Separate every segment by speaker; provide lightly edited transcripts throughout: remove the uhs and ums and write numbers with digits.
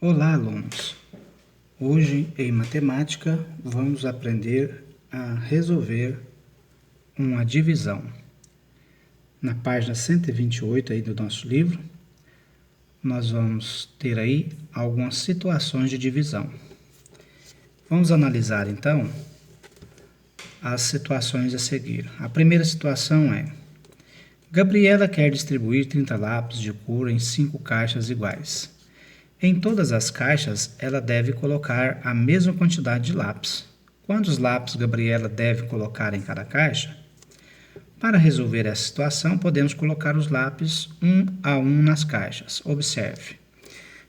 Speaker 1: Olá, alunos! Hoje, em matemática, vamos aprender a resolver uma divisão. Na página 128 aí do nosso livro, nós vamos ter aí algumas situações de divisão. Vamos analisar, então, as situações a seguir. A primeira situação é: Gabriela quer distribuir 30 lápis de cor em 5 caixas iguais. Em todas as caixas, ela deve colocar a mesma quantidade de lápis. Quantos lápis Gabriela deve colocar em cada caixa? Para resolver essa situação, podemos colocar os lápis um a um nas caixas. Observe.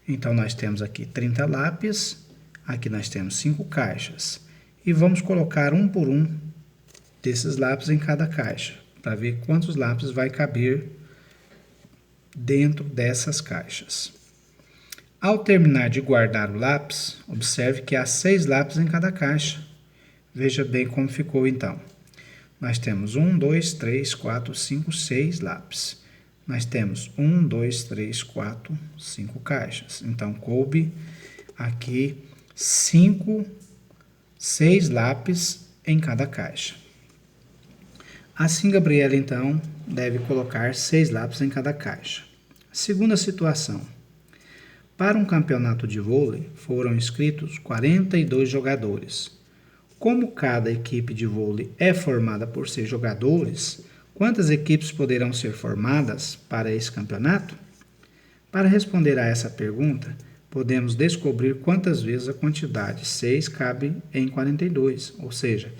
Speaker 1: Então, nós temos aqui 30 lápis, aqui nós temos 5 caixas. E vamos colocar um por um desses lápis em cada caixa, para ver quantos lápis vai caber dentro dessas caixas. Ao terminar de guardar o lápis, observe que há 6 lápis em cada caixa. Veja bem como ficou então. Nós temos 1, 2, 3, 4, 5, 6 lápis. Nós temos 1, 2, 3, 4, 5 caixas. Então, coube aqui 6 lápis em cada caixa. Assim, Gabriela, então, deve colocar 6 lápis em cada caixa. Segunda situação. Para um campeonato de vôlei, foram inscritos 42 jogadores. Como cada equipe de vôlei é formada por 6 jogadores, quantas equipes poderão ser formadas para esse campeonato? Para responder a essa pergunta, podemos descobrir quantas vezes a quantidade 6 cabe em 42, ou seja,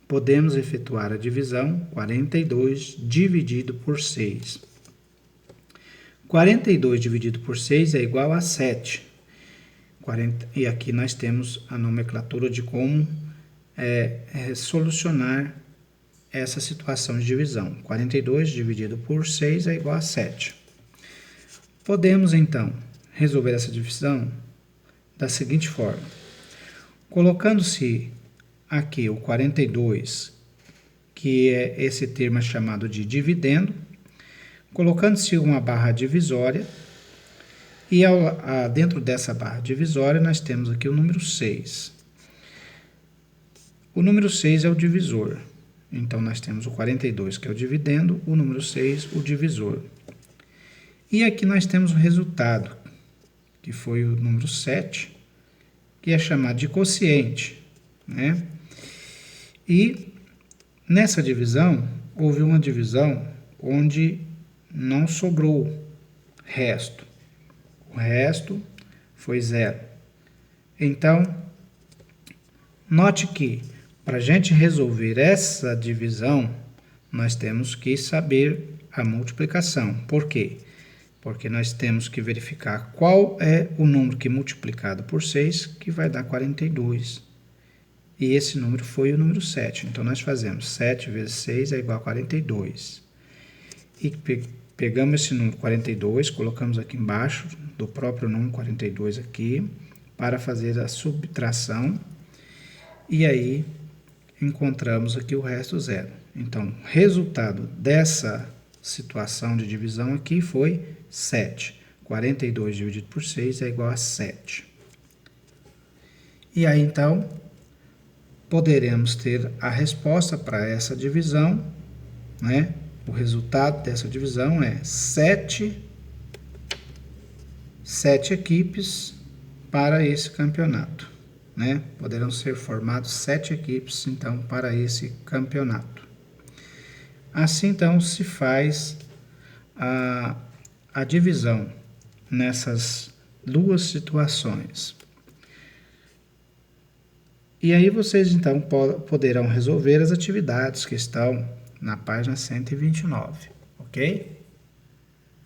Speaker 1: podemos efetuar a divisão 42 dividido por 6. 42 dividido por 6 é igual a 7. E aqui nós temos a nomenclatura de como solucionar essa situação de divisão. 42 dividido por 6 é igual a 7. Podemos, então, resolver essa divisão da seguinte forma. Colocando-se aqui o 42, que é esse termo chamado de dividendo, colocando-se uma barra divisória, e dentro dessa barra divisória nós temos aqui o número 6. O número 6 é o divisor. Então, nós temos o 42, que é o dividendo, o número 6, o divisor. E aqui nós temos o resultado, que foi o número 7, que é chamado de quociente, né? E nessa divisão, houve uma divisão onde não sobrou resto. O resto foi 0. Então, note que para a gente resolver essa divisão, nós temos que saber a multiplicação. Por quê? Porque nós temos que verificar qual é o número que multiplicado por 6 que vai dar 42. E esse número foi o número 7. Então, nós fazemos 7 vezes 6 é igual a 42. E pegamos esse número 42, colocamos aqui embaixo do próprio número 42 aqui, para fazer a subtração. E aí, encontramos aqui o resto 0. Então, o resultado dessa situação de divisão aqui foi 7. 42 dividido por 6 é igual a 7. E aí, então, poderemos ter a resposta para essa divisão, né? O resultado dessa divisão é 7 equipes para esse campeonato, né? Poderão ser formados 7 equipes, então, para esse campeonato. Assim, então, se faz a divisão nessas duas situações. E aí vocês, então, poderão resolver as atividades que estão na página 129, ok?